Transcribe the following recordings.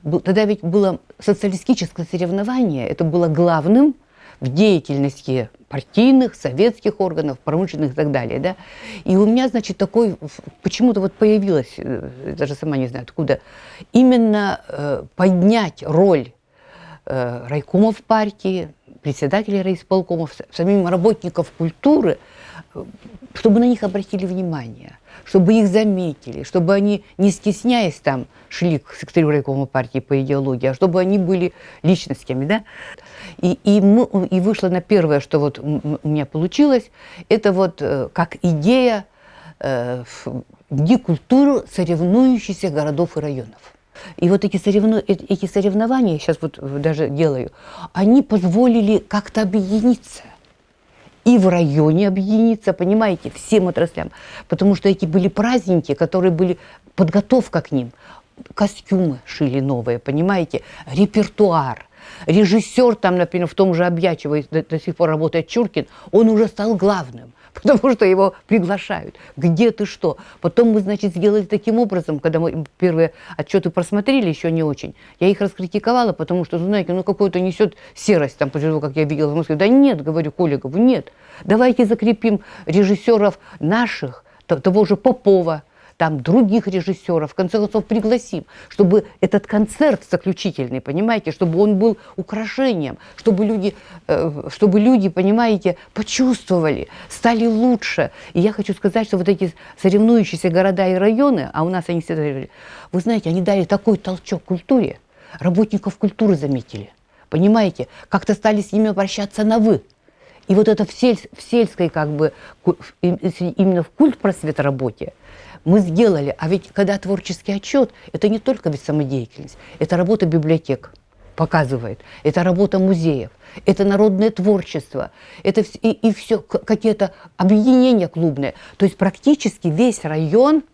Тогда ведь было социалистическое соревнование, это было главным в деятельности партийных, советских органов, промышленных и так далее. Да? И у меня, значит, такой, почему-то вот появилось, даже сама не знаю откуда, именно поднять роль райкомов партии, председателей райисполкомов, самим работников культуры, чтобы на них обратили внимание, чтобы их заметили, чтобы они, не стесняясь, там, шли к секретарю райкома партии по идеологии, а чтобы они были личностями. Да? И вышло на первое, что вот у меня получилось, это вот как идея Дни культуры соревнующихся городов и районов. И вот эти соревнования, сейчас вот даже делаю, они позволили как-то объединиться. И в районе объединиться, понимаете, всем отраслям. Потому что эти были праздники, которые были подготовка к ним. Костюмы шили новые, понимаете, репертуар. Режиссер там, например, в том же Объячево до сих пор работает Чуркин, он уже стал главным. Потому что его приглашают. Где ты что? Потом мы, значит, сделали таким образом, когда мы первые отчеты просмотрели, еще не очень, я их раскритиковала, потому что, знаете, ну какой-то несет серость, там, после того, как я видела в Москве. Да нет, говорю Коллегову, нет. Давайте закрепим режиссеров наших, того же Попова, там других режиссеров, в конце концов пригласим, чтобы этот концерт заключительный, понимаете, чтобы он был украшением, чтобы люди, понимаете, почувствовали, стали лучше. И я хочу сказать, что вот эти соревнующиеся города и районы, а у нас они всегда говорили, вы знаете, они дали такой толчок культуре, работников культуры заметили, понимаете, как-то стали с ними обращаться на «вы». И вот это в сельской, как бы, именно в культпросветработе мы сделали. А ведь когда творческий отчет, это не только ведь самодеятельность, это работа библиотек показывает, это работа музеев, это народное творчество, это и все, какие-то объединения клубные. То есть практически весь район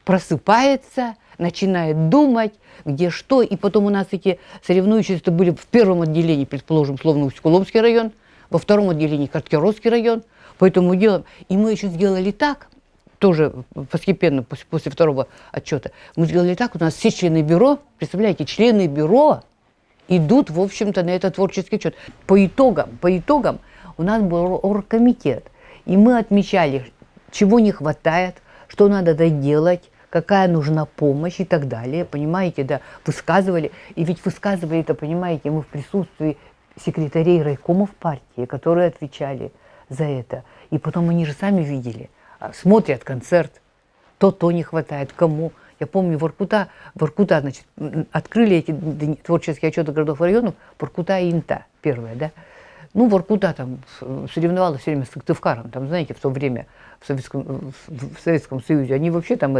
просыпается, начинает думать, где что. И потом у нас эти соревнующиеся были в первом отделении, предположим, словно Усть-Куломский район, во втором отделении Карткеровский район, по этому делу. И мы еще сделали так, тоже постепенно, после второго отчета, мы сделали так, у нас все члены бюро, представляете, члены бюро идут, в общем-то, на этот творческий отчет. По итогам у нас был оргкомитет, и мы отмечали, чего не хватает, что надо доделать, какая нужна помощь и так далее, понимаете, да, высказывали. И ведь высказывали это, понимаете, мы в присутствии секретарей райкомов партии, которые отвечали за это. И потом они же сами видели, смотрят концерт, то не хватает, кому. Я помню, Воркута, значит, открыли эти творческие отчеты городов и районов, Воркута и Инта, первая, да. Ну, Воркута там соревновалась все время с Сыктывкаром, там, знаете, в то время в Советском Союзе, они вообще там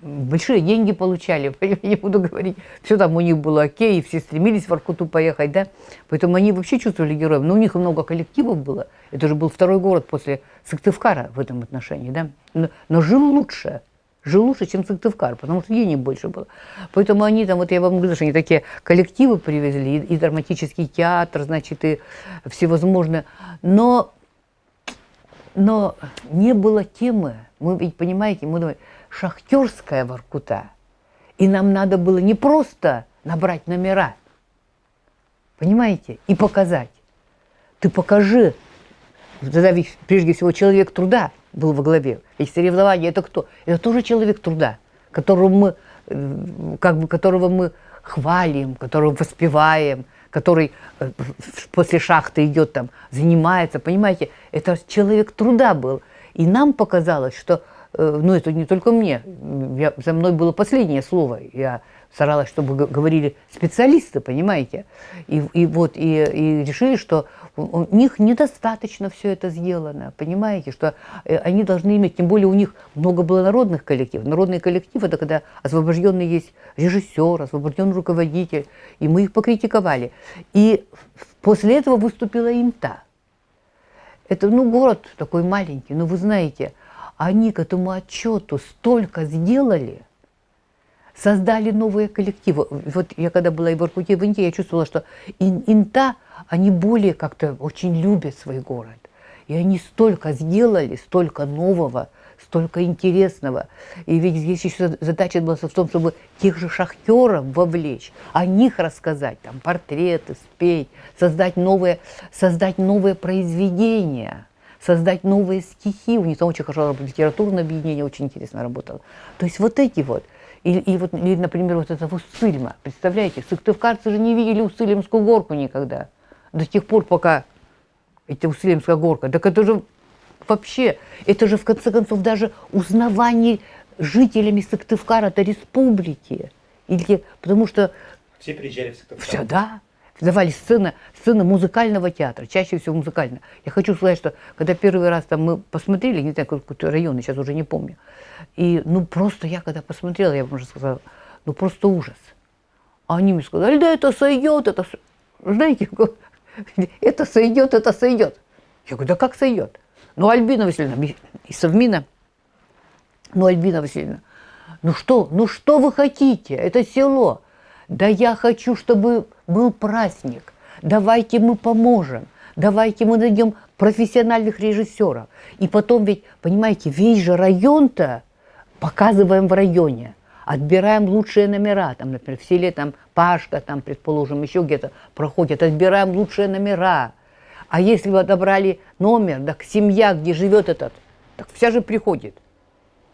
большие деньги получали, я не буду говорить, все там у них было окей, все стремились в Воркуту поехать, да, поэтому они вообще чувствовали героев, но у них много коллективов было, это же был второй город после Сыктывкара в этом отношении, да, но жил лучше, чем Сыктывкар, потому что денег больше было, поэтому они там, вот я вам говорю, что они такие коллективы привезли, и драматический театр, значит, и всевозможные, но не было темы, мы ведь, понимаете, мы думаем, шахтерская Воркута. И нам надо было не просто набрать номера, понимаете, и показать. Ты покажи. Тогда ведь, прежде всего, человек труда был во главе. Ведь соревнования – это кто? Это тоже человек труда, которого мы хвалим, которого воспеваем, который после шахты идет там, занимается, понимаете. Это человек труда был. И нам показалось, что ну, это не только мне. За мной было последнее слово. Я старалась, чтобы говорили специалисты, понимаете. И решили, что у них недостаточно все это сделано, понимаете, что они должны иметь, тем более у них много было народных коллективов. Народный коллектив – это когда освобожденный есть режиссер, освобожденный руководитель, и мы их покритиковали. И после этого выступила Инта. Это, город такой маленький, но вы знаете, они к этому отчету столько сделали, создали новые коллективы. Вот я когда была и в Воркуте, и в Инте, я чувствовала, что Инта, они более как-то очень любят свой город. И они столько сделали, столько нового, столько интересного. И ведь здесь еще задача была в том, чтобы тех же шахтеров вовлечь, о них рассказать, там, портреты, спеть, создать новые произведения, создать новые стихи. У них там очень хорошо работало, литературное объединение очень интересно работало. То есть вот эти вот. Или, например, вот это Уссыльма. Представляете, сыктывкарцы же не видели Уссыльмскую горку никогда. До тех пор, пока эта Уссыльмская горка. Так это же вообще, это же в конце концов даже узнавание жителями Сыктывкара-то республики. Потому что... Все приезжали в Сыктывкар. Все, да. Давали сцены музыкального театра, чаще всего музыкального. Я хочу сказать, что когда первый раз там мы посмотрели, не знаю, какой-то район, я сейчас уже не помню, и просто я когда посмотрела, я уже сказала, просто ужас. А они мне сказали, да это сойдет, знаете, это сойдет. Я говорю, да как сойдет? Альбина Васильевна, из Совмина, Альбина Васильевна, что вы хотите, это село. Да я хочу, чтобы был праздник. Давайте мы поможем. Давайте мы найдем профессиональных режиссеров. И потом ведь, понимаете, весь же район-то показываем в районе. Отбираем лучшие номера. Там, например, в селе там Пашка, там, предположим, еще где-то проходят. Отбираем лучшие номера. А если вы отобрали номер, так семья, где живет этот, так вся же приходит.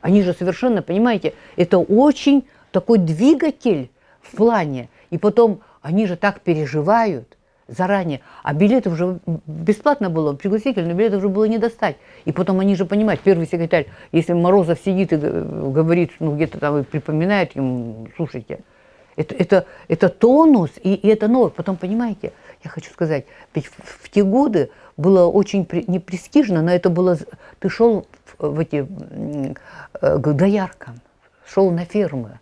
Они же совершенно, понимаете, это очень такой двигатель в плане. И потом они же так переживают заранее. А билетов уже бесплатно было, пригласительно, билетов уже было не достать. И потом они же понимают, первый секретарь, если Морозов сидит и говорит, где-то там и припоминает ему, слушайте, это тонус, и это новое. Потом, понимаете, я хочу сказать, ведь в те годы было очень не престижно, но это было, ты шел к дояркам, шел на фермы,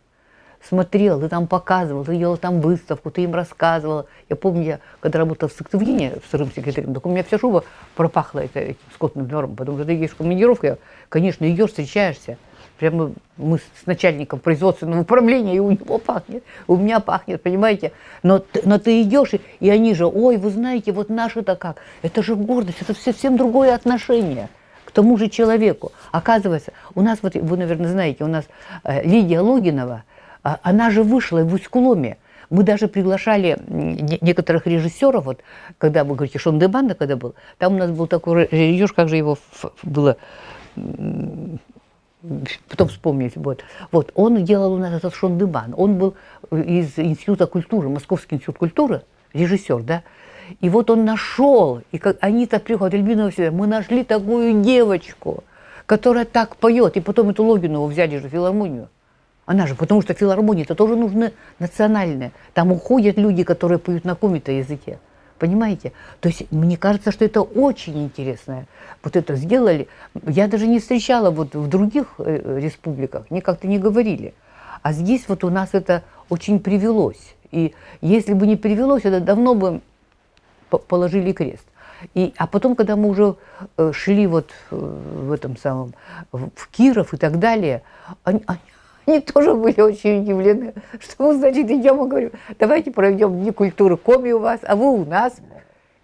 смотрел, ты там показывал, ты делал там выставку, ты им рассказывал. Я помню, я когда работала в Сыктывкаре, вторым секретарем, так у меня вся шуба пропахла этим скотным двором, потому что ты едешь в командировку, конечно, идешь, встречаешься. Прямо мы с начальником производственного управления, и у него пахнет, у меня пахнет, понимаете? Но ты идешь, и они же, ой, вы знаете, вот наши-то как, это же гордость, это совсем другое отношение к тому же человеку. Оказывается, у нас, вот вы, наверное, знаете, у нас Лидия Логинова, она же вышла в Усть-Куломе. Мы даже приглашали некоторых режиссеров, вот, когда вы говорите, Шон-де-Банда, когда был, там у нас был такой режиссер, как же его было... Потом вспомните, вот он делал у нас этот Шон-де-Бан, он был из Института культуры, Московский институт культуры, режиссер, да, и вот он нашел, и как они-то приходят, Альбина Васильевна, мы нашли такую девочку, которая так поет, и потом эту Логинову взяли же в филармонию, она же, потому что филармонии-то тоже нужны национальные, там уходят люди, которые поют на каком-то языке. Понимаете? То есть мне кажется, что это очень интересно. Вот это сделали. Я даже не встречала вот в других республиках, мне как-то не говорили. А здесь вот у нас это очень привелось. И если бы не привелось, это давно бы положили крест. А потом, когда мы уже шли вот в этом самом, в Киров и так далее, они тоже были очень удивлены, что мы, значит, идем и говорим, давайте проведем Дни культуры Коми у вас, а вы у нас.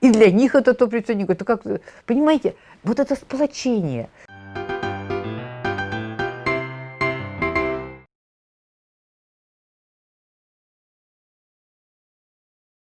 И для них это то представник. Это как, понимаете, вот это сплочение.